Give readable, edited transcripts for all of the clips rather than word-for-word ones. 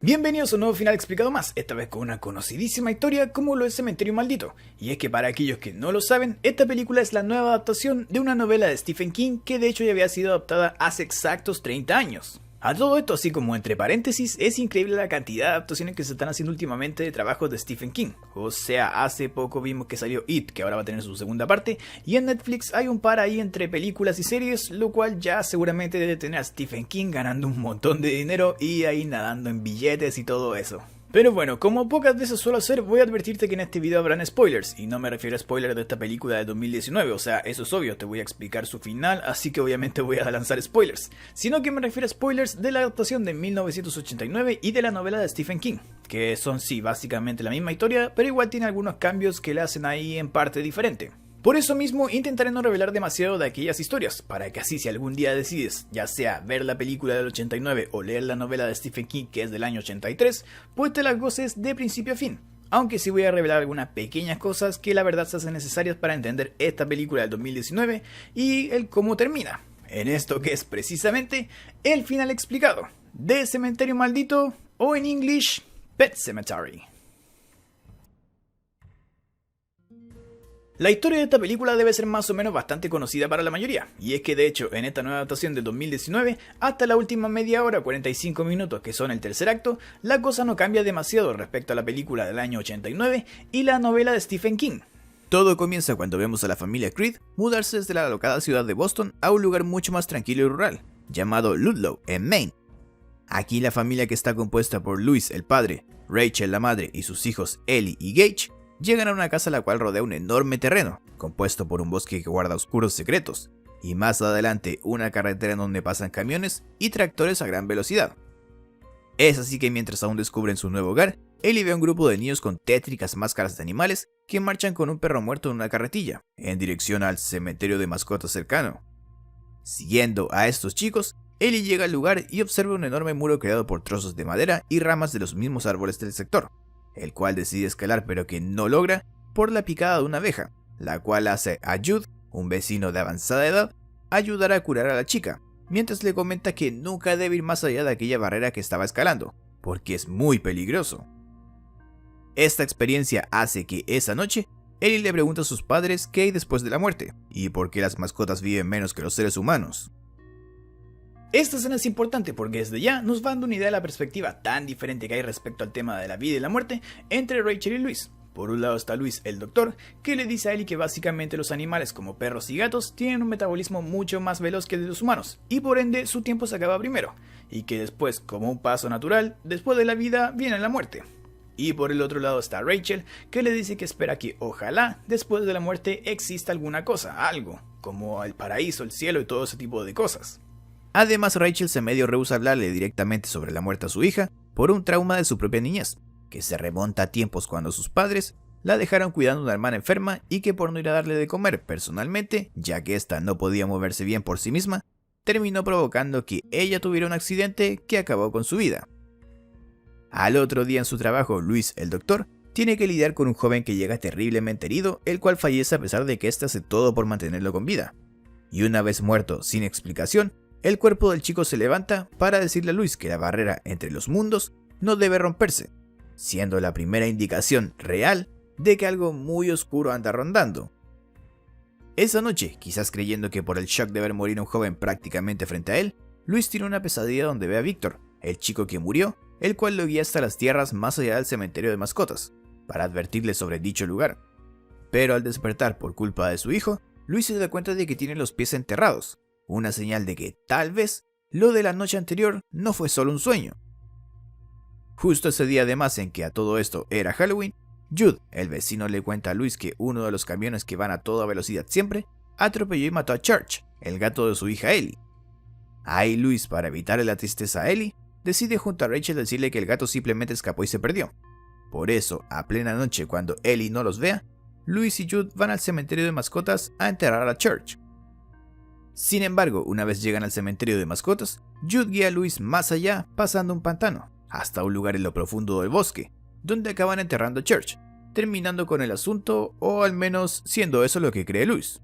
Bienvenidos a un nuevo final explicado más, esta vez con una conocidísima historia como lo es Cementerio Maldito. Y es que para aquellos que no lo saben, esta película es la nueva adaptación de una novela de Stephen King que de hecho ya había sido adaptada hace exactos 30 años. A todo esto, así como entre paréntesis, es increíble la cantidad de adaptaciones que se están haciendo últimamente de trabajos de Stephen King. O sea, hace poco vimos que salió It, que ahora va a tener su segunda parte, y en Netflix hay un par ahí entre películas y series, lo cual ya seguramente debe tener a Stephen King ganando un montón de dinero y ahí nadando en billetes y todo eso. Pero bueno, como pocas veces suelo hacer, voy a advertirte que en este video habrán spoilers, y no me refiero a spoilers de esta película de 2019, o sea, eso es obvio, te voy a explicar su final, así que obviamente voy a lanzar spoilers, sino que me refiero a spoilers de la adaptación de 1989 y de la novela de Stephen King, que son sí, básicamente la misma historia, pero igual tiene algunos cambios que le hacen ahí en parte diferente. Por eso mismo intentaré no revelar demasiado de aquellas historias, para que así si algún día decides, ya sea ver la película del 89 o leer la novela de Stephen King que es del año 83, pues te las goces de principio a fin. Aunque sí voy a revelar algunas pequeñas cosas que la verdad se hacen necesarias para entender esta película del 2019 y el cómo termina. En esto que es precisamente el final explicado de Cementerio Maldito o en English, Pet Sematary. La historia de esta película debe ser más o menos bastante conocida para la mayoría, y es que de hecho en esta nueva adaptación del 2019, hasta la última media hora 45 minutos que son el tercer acto, la cosa no cambia demasiado respecto a la película del año 89 y la novela de Stephen King. Todo comienza cuando vemos a la familia Creed mudarse desde la alocada ciudad de Boston a un lugar mucho más tranquilo y rural, llamado Ludlow, en Maine. Aquí la familia, que está compuesta por Louis el padre, Rachel la madre y sus hijos Ellie y Gage, llegan a una casa la cual rodea un enorme terreno, compuesto por un bosque que guarda oscuros secretos, y más adelante una carretera en donde pasan camiones y tractores a gran velocidad. Es así que mientras aún descubren su nuevo hogar, Ellie ve a un grupo de niños con tétricas máscaras de animales que marchan con un perro muerto en una carretilla, en dirección al cementerio de mascotas cercano. Siguiendo a estos chicos, Ellie llega al lugar y observa un enorme muro creado por trozos de madera y ramas de los mismos árboles del sector, el cual decide escalar pero que no logra por la picada de una abeja, la cual hace a Jude, un vecino de avanzada edad, ayudar a curar a la chica, mientras le comenta que nunca debe ir más allá de aquella barrera que estaba escalando, porque es muy peligroso. Esta experiencia hace que esa noche, Ellie le pregunta a sus padres qué hay después de la muerte, y por qué las mascotas viven menos que los seres humanos. Esta escena es importante porque desde ya nos va dando una idea de la perspectiva tan diferente que hay respecto al tema de la vida y la muerte entre Rachel y Luis. Por un lado está Luis, el doctor, que le dice a Ellie que básicamente los animales como perros y gatos tienen un metabolismo mucho más veloz que el de los humanos, y por ende su tiempo se acaba primero, y que después, como un paso natural, después de la vida viene la muerte. Y por el otro lado está Rachel, que le dice que espera que ojalá después de la muerte exista alguna cosa, algo, como el paraíso, el cielo y todo ese tipo de cosas. Además, Rachel se medio rehúsa a hablarle directamente sobre la muerte a su hija por un trauma de su propia niñez, que se remonta a tiempos cuando sus padres la dejaron cuidando a una hermana enferma y que por no ir a darle de comer personalmente, ya que ésta no podía moverse bien por sí misma, terminó provocando que ella tuviera un accidente que acabó con su vida. Al otro día en su trabajo, Luis, el doctor, tiene que lidiar con un joven que llega terriblemente herido, el cual fallece a pesar de que éste hace todo por mantenerlo con vida. Y una vez muerto sin explicación, el cuerpo del chico se levanta para decirle a Luis que la barrera entre los mundos no debe romperse, siendo la primera indicación real de que algo muy oscuro anda rondando. Esa noche, quizás creyendo que por el shock de ver morir a un joven prácticamente frente a él, Luis tiene una pesadilla donde ve a Víctor, el chico que murió, el cual lo guía hasta las tierras más allá del cementerio de mascotas, para advertirle sobre dicho lugar. Pero al despertar por culpa de su hijo, Luis se da cuenta de que tiene los pies enterrados, una señal de que tal vez lo de la noche anterior no fue solo un sueño. Justo ese día, además, en que a todo esto era Halloween, Jude, el vecino, le cuenta a Luis que uno de los camiones que van a toda velocidad siempre atropelló y mató a Church, el gato de su hija Ellie. Ahí Luis, para evitarle la tristeza a Ellie, decide junto a Rachel decirle que el gato simplemente escapó y se perdió. Por eso, a plena noche, cuando Ellie no los vea, Luis y Jude van al cementerio de mascotas a enterrar a Church. Sin embargo, una vez llegan al cementerio de mascotas, Jude guía a Luis más allá, pasando un pantano, hasta un lugar en lo profundo del bosque, donde acaban enterrando a Church, terminando con el asunto, o al menos siendo eso lo que cree Luis.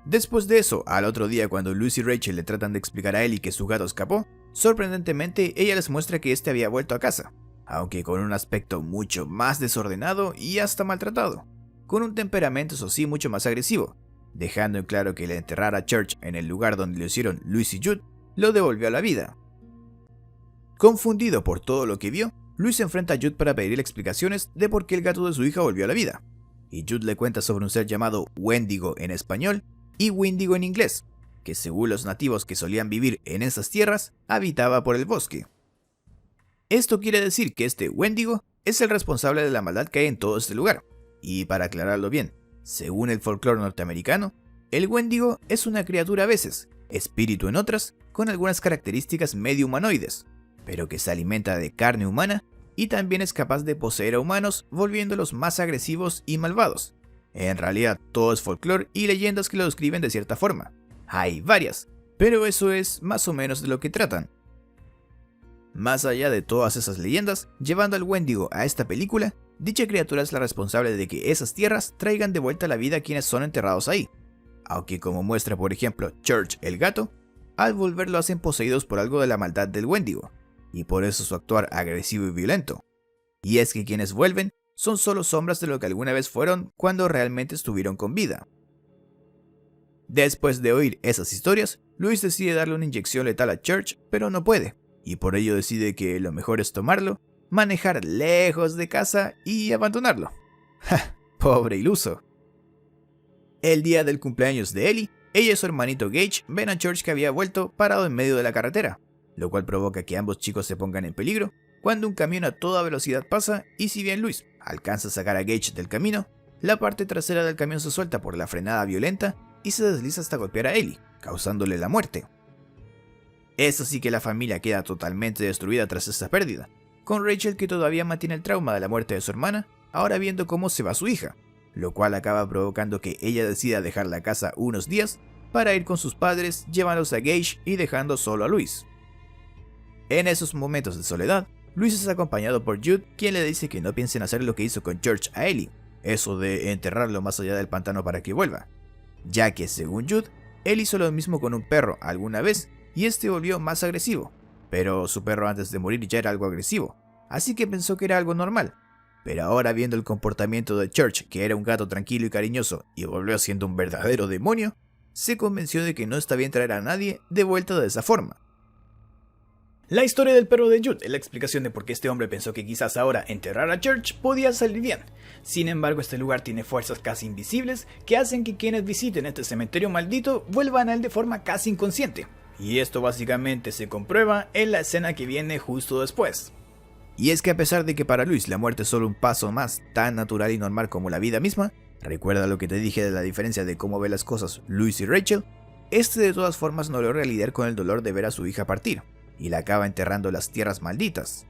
Después de eso, al otro día cuando Luis y Rachel le tratan de explicar a Ellie que su gato escapó, Sorprendentemente, ella les muestra que este había vuelto a casa, aunque con un aspecto mucho más desordenado y hasta maltratado, con un temperamento eso sí mucho más agresivo, dejando en claro que el enterrar a Church en el lugar donde lo hicieron Louis y Jude lo devolvió a la vida. Confundido por todo lo que vio, Louis se enfrenta a Jude para pedirle explicaciones de por qué el gato de su hija volvió a la vida, y Jude le cuenta sobre un ser llamado Wendigo en español y Windigo en inglés, que según los nativos que solían vivir en esas tierras, habitaba por el bosque. Esto quiere decir que este Wendigo es el responsable de la maldad que hay en todo este lugar, y para aclararlo bien, según el folclore norteamericano, el Wendigo es una criatura a veces, espíritu en otras, con algunas características medio humanoides, pero que se alimenta de carne humana y también es capaz de poseer a humanos volviéndolos más agresivos y malvados. En realidad todo es folclore y leyendas que lo describen de cierta forma. Hay varias, pero eso es más o menos de lo que tratan. Más allá de todas esas leyendas, llevando al Wendigo a esta película, dicha criatura es la responsable de que esas tierras traigan de vuelta a la vida a quienes son enterrados ahí. Aunque como muestra por ejemplo Church el gato, al volver lo hacen poseídos por algo de la maldad del Wendigo, y por eso su actuar agresivo y violento. Y es que quienes vuelven son solo sombras de lo que alguna vez fueron cuando realmente estuvieron con vida. Después de oír esas historias, Louis decide darle una inyección letal a Church, pero no puede, y por ello decide que lo mejor es tomarlo, manejar lejos de casa y abandonarlo. ¡Ja! Pobre iluso. El día del cumpleaños de Ellie, ella y su hermanito Gage ven a Church que había vuelto parado en medio de la carretera, lo cual provoca que ambos chicos se pongan en peligro cuando un camión a toda velocidad pasa y si bien Louis alcanza a sacar a Gage del camino, la parte trasera del camión se suelta por la frenada violenta y se desliza hasta golpear a Ellie, causándole la muerte. Es así que la familia queda totalmente destruida tras esta pérdida, con Rachel que todavía mantiene el trauma de la muerte de su hermana, ahora viendo cómo se va su hija, lo cual acaba provocando que ella decida dejar la casa unos días para ir con sus padres, llevándose a Gage y dejando solo a Louis. En esos momentos de soledad, Louis es acompañado por Jude, quien le dice que no piensen hacer lo que hizo con Church a Ellie, eso de enterrarlo más allá del pantano para que vuelva, ya que según Jude, él hizo lo mismo con un perro alguna vez y este volvió más agresivo, pero su perro antes de morir ya era algo agresivo, así que pensó que era algo normal. Pero ahora viendo el comportamiento de Church, que era un gato tranquilo y cariñoso y volvió siendo un verdadero demonio, se convenció de que no está bien traer a nadie de vuelta de esa forma. La historia del perro de Jude es la explicación de por qué este hombre pensó que quizás ahora enterrar a Church podía salir bien. Sin embargo, este lugar tiene fuerzas casi invisibles que hacen que quienes visiten este cementerio maldito vuelvan a él de forma casi inconsciente. Y esto básicamente se comprueba en la escena que viene justo después. Y es que a pesar de que para Louis la muerte es solo un paso más tan natural y normal como la vida misma, recuerda lo que te dije de la diferencia de cómo ve las cosas Louis y Rachel, este de todas formas no logra lidiar con el dolor de ver a su hija partir, y la acaba enterrando en las tierras malditas.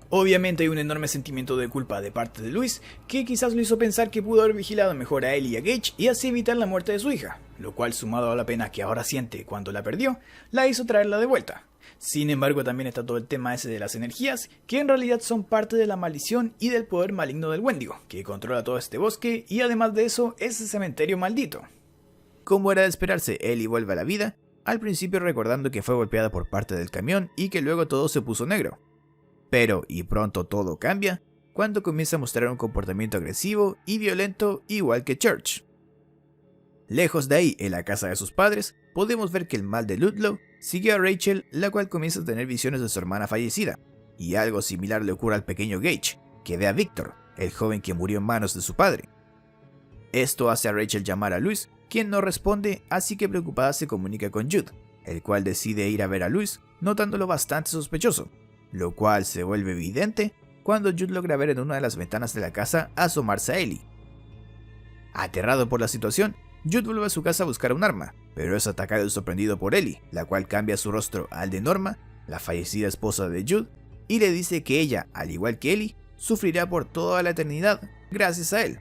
Obviamente hay un enorme sentimiento de culpa de parte de Louis, que quizás lo hizo pensar que pudo haber vigilado mejor a él y a Gage y así evitar la muerte de su hija, lo cual sumado a la pena que ahora siente cuando la perdió, la hizo traerla de vuelta. Sin embargo también está todo el tema ese de las energías, que en realidad son parte de la maldición y del poder maligno del Wendigo, que controla todo este bosque y además de eso, ese cementerio maldito. Como era de esperarse, Ellie vuelve a la vida, al principio recordando que fue golpeada por parte del camión y que luego todo se puso negro. Pero, y pronto todo cambia, cuando comienza a mostrar un comportamiento agresivo y violento igual que Church. Lejos de ahí, en la casa de sus padres, podemos ver que el mal de Ludlow sigue a Rachel, la cual comienza a tener visiones de su hermana fallecida, y algo similar le ocurre al pequeño Gage, que ve a Victor, el joven que murió en manos de su padre. Esto hace a Rachel llamar a Louis, quien no responde, así que preocupada se comunica con Jude, el cual decide ir a ver a Louis, notándolo bastante sospechoso, lo cual se vuelve evidente cuando Jude logra ver en una de las ventanas de la casa asomarse a Ellie. Aterrado por la situación, Jude vuelve a su casa a buscar un arma, pero es atacado y sorprendido por Ellie, la cual cambia su rostro al de Norma, la fallecida esposa de Jude, y le dice que ella, al igual que Ellie, sufrirá por toda la eternidad gracias a él.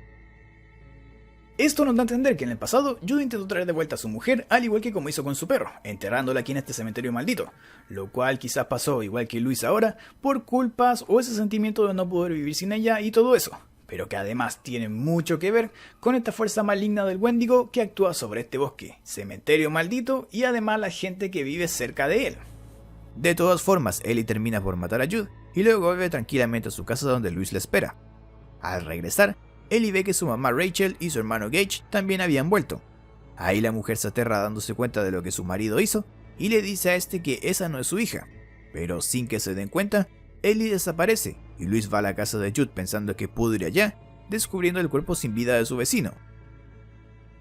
Esto nos da a entender que en el pasado, Jude intentó traer de vuelta a su mujer, al igual que como hizo con su perro, enterrándola aquí en este cementerio maldito, lo cual quizás pasó, igual que Louis ahora, por culpas o ese sentimiento de no poder vivir sin ella y todo eso, pero que además tiene mucho que ver con esta fuerza maligna del Wendigo que actúa sobre este bosque, cementerio maldito y además la gente que vive cerca de él. De todas formas, Ellie termina por matar a Jude y luego vuelve tranquilamente a su casa donde Luis la espera. Al regresar, Ellie ve que su mamá Rachel y su hermano Gage también habían vuelto. Ahí la mujer se aterra dándose cuenta de lo que su marido hizo y le dice a este que esa no es su hija. Pero sin que se den cuenta, Ellie desaparece y Luis va a la casa de Jude pensando que pudo ir allá, descubriendo el cuerpo sin vida de su vecino.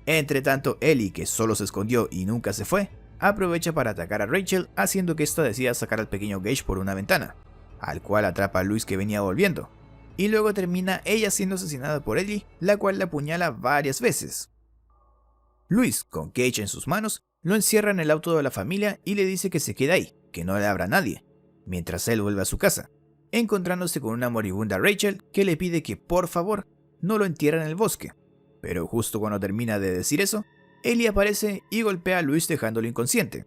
Entre tanto, Ellie, que solo se escondió y nunca se fue, aprovecha para atacar a Rachel, haciendo que ésta decida sacar al pequeño Gage por una ventana, al cual atrapa a Luis que venía volviendo, y luego termina ella siendo asesinada por Ellie, la cual la apuñala varias veces. Luis, con Gage en sus manos, lo encierra en el auto de la familia y le dice que se quede ahí, que no le abra a nadie, mientras él vuelve a su casa, encontrándose con una moribunda Rachel que le pide que por favor no lo entierre en el bosque. Pero justo cuando termina de decir eso, Ellie aparece y golpea a Luis dejándolo inconsciente.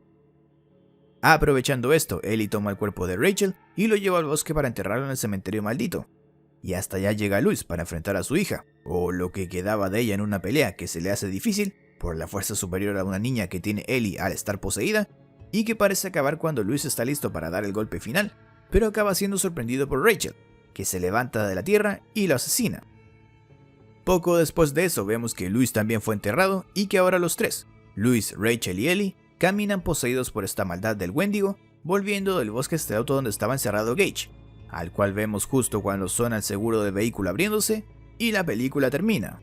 Aprovechando esto, Ellie toma el cuerpo de Rachel y lo lleva al bosque para enterrarlo en el cementerio maldito. Y hasta allá llega Luis para enfrentar a su hija, o lo que quedaba de ella en una pelea que se le hace difícil por la fuerza superior a una niña que tiene Ellie al estar poseída, y que parece acabar cuando Luis está listo para dar el golpe final, pero acaba siendo sorprendido por Rachel, que se levanta de la tierra y lo asesina. Poco después de eso vemos que Luis también fue enterrado y que ahora los tres, Luis, Rachel y Ellie, caminan poseídos por esta maldad del Wendigo, volviendo del bosque hasta el auto donde estaba encerrado Gage, al cual vemos justo cuando suena el seguro del vehículo abriéndose y la película termina.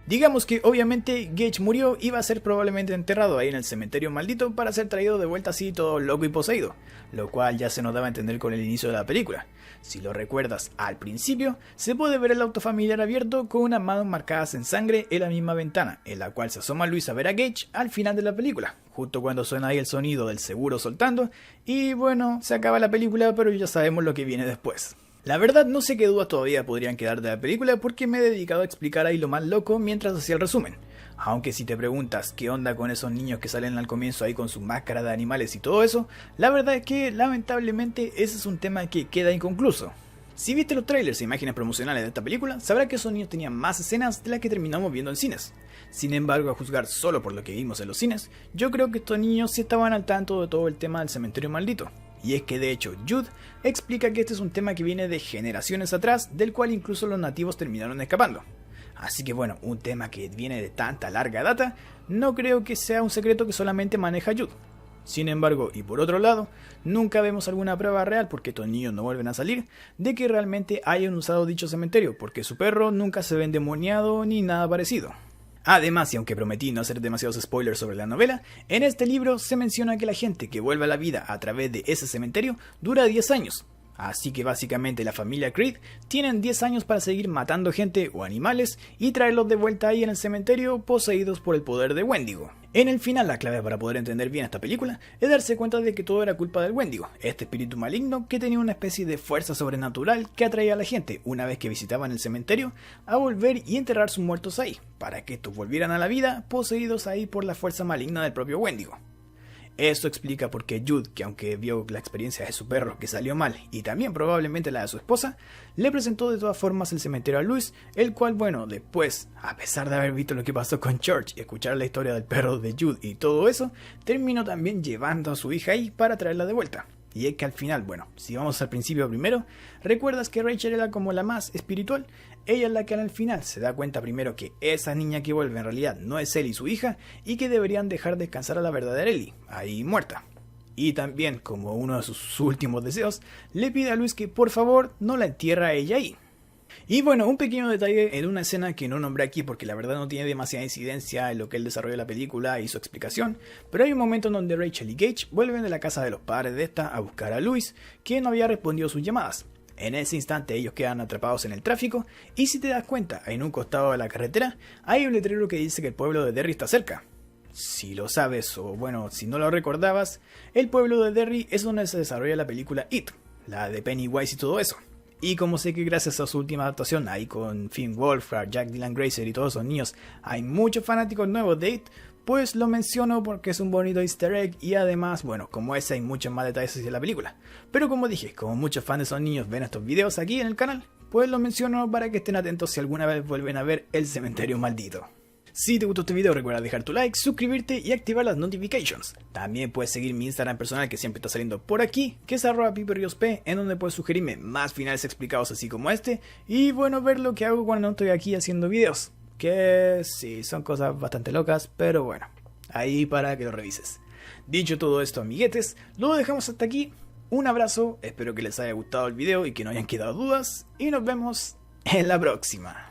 Digamos que obviamente Gage murió y va a ser probablemente enterrado ahí en el cementerio maldito para ser traído de vuelta así todo loco y poseído, lo cual ya se nos daba a entender con el inicio de la película. Si lo recuerdas, al principio se puede ver el auto familiar abierto con unas manos marcadas en sangre en la misma ventana, en la cual se asoma Luis a ver a Gage al final de la película, justo cuando suena ahí el sonido del seguro soltando, y bueno, se acaba la película pero ya sabemos lo que viene después. La verdad no sé qué dudas todavía podrían quedar de la película porque me he dedicado a explicar ahí lo más loco mientras hacía el resumen. Aunque si te preguntas qué onda con esos niños que salen al comienzo ahí con su máscara de animales y todo eso, la verdad es que lamentablemente ese es un tema que queda inconcluso. Si viste los trailers e imágenes promocionales de esta película, sabrás que esos niños tenían más escenas de las que terminamos viendo en cines. Sin embargo, a juzgar solo por lo que vimos en los cines, yo creo que estos niños sí estaban al tanto de todo el tema del cementerio maldito. Y es que de hecho Jude explica que este es un tema que viene de generaciones atrás, del cual incluso los nativos terminaron escapando. Así que bueno, un tema que viene de tanta larga data, no creo que sea un secreto que solamente maneja Jude. Sin embargo, y por otro lado, nunca vemos alguna prueba real, porque estos niños no vuelven a salir, de que realmente hayan usado dicho cementerio, porque su perro nunca se ve endemoniado ni nada parecido. Además, y aunque prometí no hacer demasiados spoilers sobre la novela, en este libro se menciona que la gente que vuelve a la vida a través de ese cementerio dura 10 años. Así que básicamente la familia Creed tienen 10 años para seguir matando gente o animales y traerlos de vuelta ahí en el cementerio poseídos por el poder de Wendigo. En el final, la clave para poder entender bien esta película es darse cuenta de que todo era culpa del Wendigo, este espíritu maligno que tenía una especie de fuerza sobrenatural que atraía a la gente una vez que visitaban el cementerio a volver y enterrar sus muertos ahí, para que estos volvieran a la vida poseídos ahí por la fuerza maligna del propio Wendigo. Esto explica por qué Jude, que aunque vio la experiencia de su perro que salió mal y también probablemente la de su esposa, le presentó de todas formas el cementerio a Luis, el cual bueno, después, a pesar de haber visto lo que pasó con George y escuchar la historia del perro de Jude y todo eso, terminó también llevando a su hija ahí para traerla de vuelta. Y es que al final, bueno, si vamos al principio primero, ¿recuerdas que Rachel era como la más espiritual? Ella es la que al final se da cuenta primero que esa niña que vuelve en realidad no es Ellie su hija y que deberían dejar descansar a la verdadera Ellie, ahí muerta. Y también, como uno de sus últimos deseos, le pide a Luis que por favor no la entierre a ella ahí. Y bueno, un pequeño detalle en una escena que no nombré aquí porque la verdad no tiene demasiada incidencia en lo que el desarrollo de la película y su explicación, pero hay un momento en donde Rachel y Gage vuelven de la casa de los padres de esta a buscar a Luis, quien no había respondido sus llamadas. En ese instante ellos quedan atrapados en el tráfico y si te das cuenta, en un costado de la carretera hay un letrero que dice que el pueblo de Derry está cerca. Si lo sabes o bueno, si no lo recordabas, el pueblo de Derry es donde se desarrolla la película It, la de Pennywise y todo eso. Y como sé que gracias a su última adaptación, ahí con Finn Wolfhard, Jack Dylan Grazer y todos esos niños, hay muchos fanáticos nuevos de It, pues lo menciono porque es un bonito easter egg y además, bueno, como ese hay muchos más detalles hacia la película. Pero como dije, como muchos fans de esos niños ven estos videos aquí en el canal, pues lo menciono para que estén atentos si alguna vez vuelven a ver El Cementerio Maldito. Si te gustó este video recuerda dejar tu like, suscribirte y activar las notifications. También puedes seguir mi Instagram personal que siempre está saliendo por aquí, que es @piperriosp, en donde puedes sugerirme más finales explicados así como este, y bueno, ver lo que hago cuando no estoy aquí haciendo videos. Que sí, son cosas bastante locas, pero bueno, ahí para que lo revises. Dicho todo esto, amiguetes, lo dejamos hasta aquí. Un abrazo, espero que les haya gustado el video y que no hayan quedado dudas, y nos vemos en la próxima.